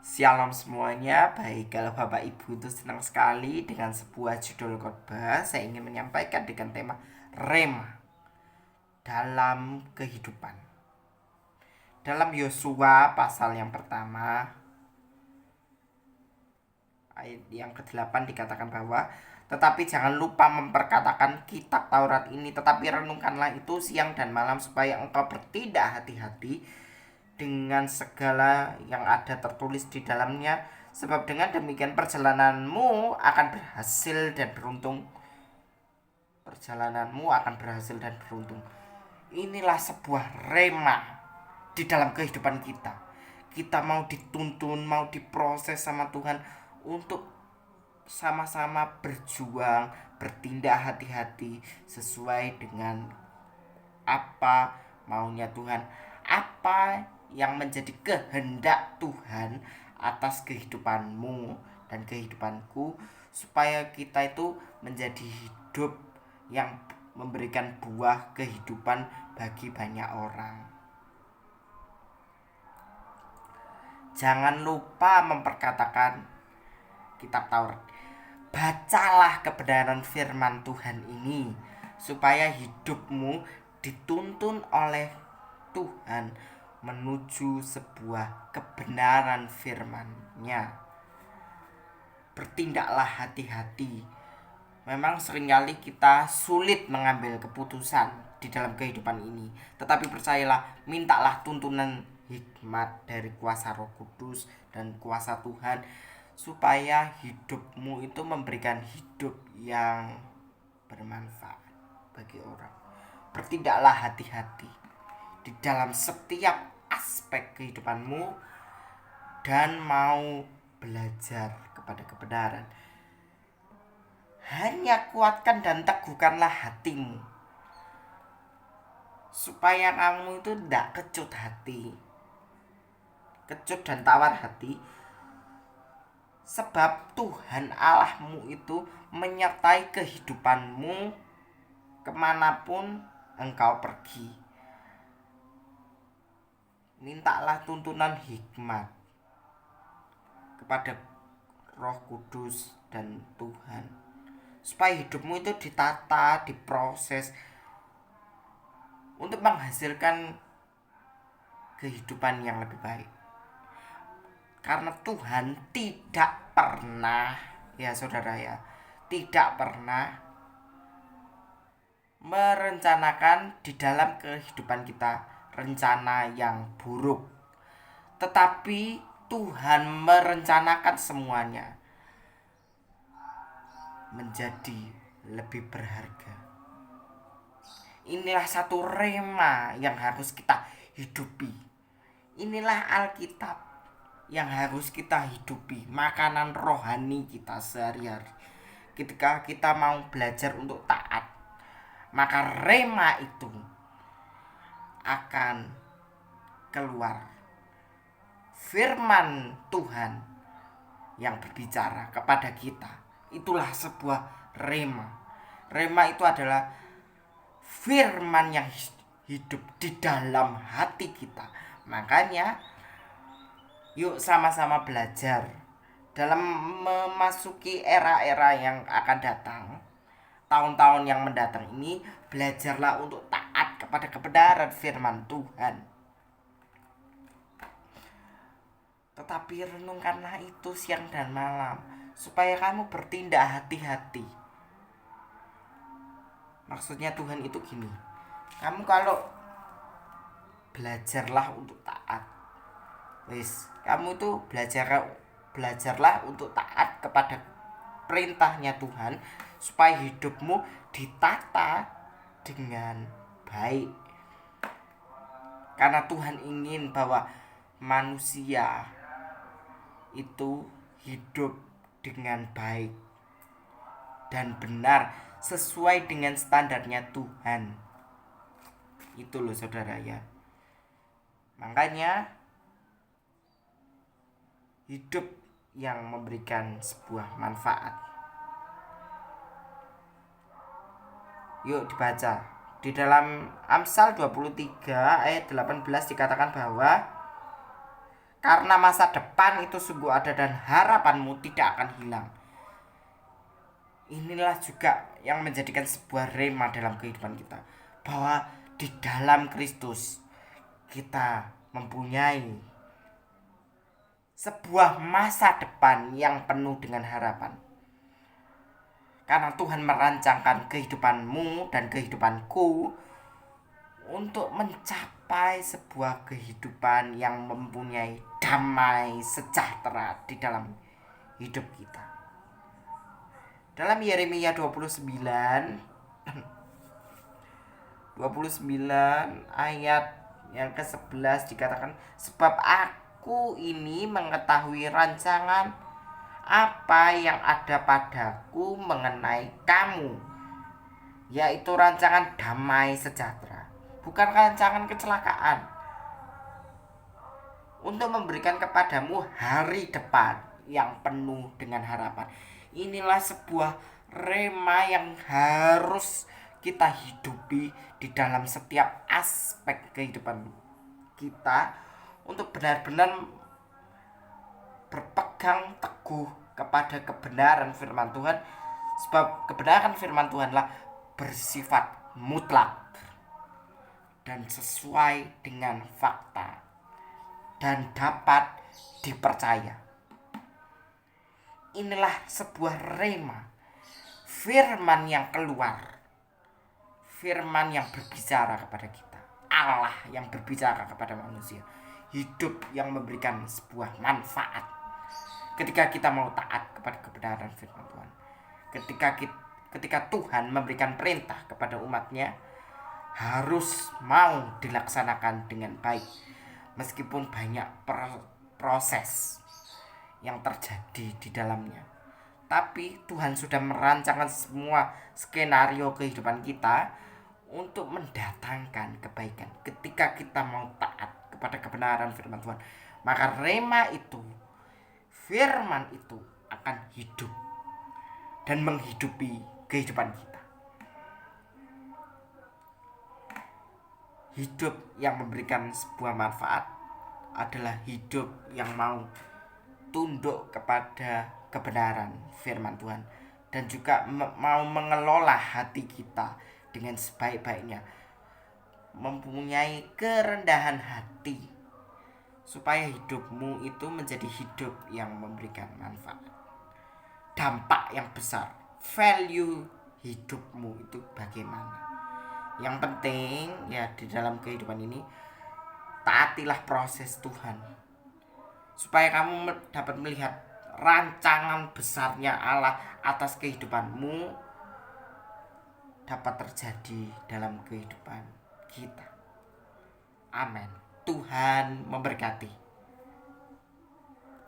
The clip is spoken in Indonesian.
Shalom semuanya, baik kalau Bapak Ibu itu senang sekali dengan sebuah judul khotbah. Saya ingin menyampaikan dengan tema Rema dalam kehidupan. Dalam Yosua pasal yang pertama, ayat yang ke-8 dikatakan bahwa tetapi jangan lupa memperkatakan kitab Taurat ini, tetapi renungkanlah itu siang dan malam supaya engkau bertindak hati-hati dengan segala yang ada tertulis di dalamnya, sebab dengan demikian perjalananmu akan berhasil dan beruntung. Perjalananmu akan berhasil dan beruntung. Inilah sebuah rema di dalam kehidupan kita. Kita mau dituntun, mau diproses sama Tuhan untuk sama-sama berjuang, bertindak hati-hati sesuai dengan apa maunya Tuhan, apa yang menjadi kehendak Tuhan atas kehidupanmu dan kehidupanku, supaya kita itu menjadi hidup yang memberikan buah kehidupan bagi banyak orang. Jangan lupa memperkatakan kitab Taurat. Bacalah kebenaran firman Tuhan ini supaya hidupmu dituntun oleh Tuhan menuju sebuah kebenaran firman-Nya. Bertindaklah hati-hati. Memang seringkali kita sulit mengambil keputusan di dalam kehidupan ini, tetapi percayalah, mintalah tuntunan hikmat dari kuasa Roh Kudus dan kuasa Tuhan supaya hidupmu itu memberikan hidup yang bermanfaat bagi orang. Bertindaklah hati-hati di dalam setiap aspek kehidupanmu dan mau belajar kepada kebenaran. Hanya kuatkan dan teguhkanlah hatimu supaya kamu itu tidak kecut hati, kecut dan tawar hati, sebab Tuhan Allahmu itu menyertai kehidupanmu kemanapun engkau pergi. Mintalah tuntunan hikmat kepada Roh Kudus dan Tuhan supaya hidupmu itu ditata, diproses untuk menghasilkan kehidupan yang lebih baik. Karena Tuhan tidak pernah, ya saudara ya, tidak pernah merencanakan di dalam kehidupan kita rencana yang buruk. Tetapi Tuhan merencanakan semuanya menjadi lebih berharga. Inilah satu rema yang harus kita hidupi. Inilah Alkitab yang harus kita hidupi, makanan rohani kita sehari-hari. Ketika kita mau belajar untuk taat, maka rema itu akan keluar. Firman Tuhan yang berbicara kepada kita, itulah sebuah rema. Rema itu adalah firman yang hidup di dalam hati kita. Makanya yuk sama-sama belajar dalam memasuki era-era yang akan datang, tahun-tahun yang mendatang ini. Belajarlah untuk taat kepada kebenaran firman Tuhan. Tetapi renungkanlah itu siang dan malam supaya kamu bertindak hati-hati. Maksudnya Tuhan itu gini, kamu kalau belajarlah untuk taat, kamu itu belajarlah untuk taat kepada perintahnya Tuhan supaya hidupmu ditata dengan baik. Karena Tuhan ingin bahwa manusia itu hidup dengan baik dan benar sesuai dengan standarnya Tuhan. Itu loh saudara ya. Makanya hidup yang memberikan sebuah manfaat. Yuk dibaca. Di dalam Amsal 23 ayat 18 dikatakan bahwa Karena masa depan itu sungguh ada dan harapanmu tidak akan hilang. Inilah juga yang menjadikan sebuah rema dalam kehidupan kita, bahwa di dalam Kristus kita mempunyai sebuah masa depan yang penuh dengan harapan. Karena Tuhan merancangkan kehidupanmu dan kehidupanku untuk mencapai sebuah kehidupan yang mempunyai damai sejahtera di dalam hidup kita. Dalam Yeremia 29 ayat yang ke-11 dikatakan, sebab aku ini mengetahui rancangan apa yang ada padaku mengenai kamu, yaitu rancangan damai sejahtera, bukan rancangan kecelakaan, untuk memberikan kepadamu hari depan yang penuh dengan harapan. Inilah sebuah rema yang harus kita hidupi di dalam setiap aspek kehidupan kita, untuk benar-benar berpegang teguh kepada kebenaran firman Tuhan, sebab kebenaran firman Tuhanlah bersifat mutlak dan sesuai dengan fakta dan dapat dipercaya. Inilah sebuah rema, firman yang keluar, firman yang berbicara kepada kita, Allah yang berbicara kepada manusia, hidup yang memberikan sebuah manfaat ketika kita mau taat kepada kebenaran firman Tuhan. Ketika Tuhan memberikan perintah kepada umatnya, harus mau dilaksanakan dengan baik, meskipun banyak proses yang terjadi di dalamnya. Tapi Tuhan sudah merancangkan semua skenario kehidupan kita untuk mendatangkan kebaikan. Ketika kita mau taat kepada kebenaran firman Tuhan, maka rema itu, firman itu akan hidup dan menghidupi kehidupan kita. Hidup yang memberikan sebuah manfaat adalah hidup yang mau tunduk kepada kebenaran firman Tuhan, dan juga mau mengelola hati kita dengan sebaik-baiknya, mempunyai kerendahan hati, supaya hidupmu itu menjadi hidup yang memberikan manfaat, dampak yang besar. Value hidupmu itu bagaimana? Yang penting ya, di dalam kehidupan ini taatilah proses Tuhan, supaya kamu dapat melihat rancangan besarnya Allah atas kehidupanmu dapat terjadi dalam kehidupan kita. Amin. Tuhan memberkati.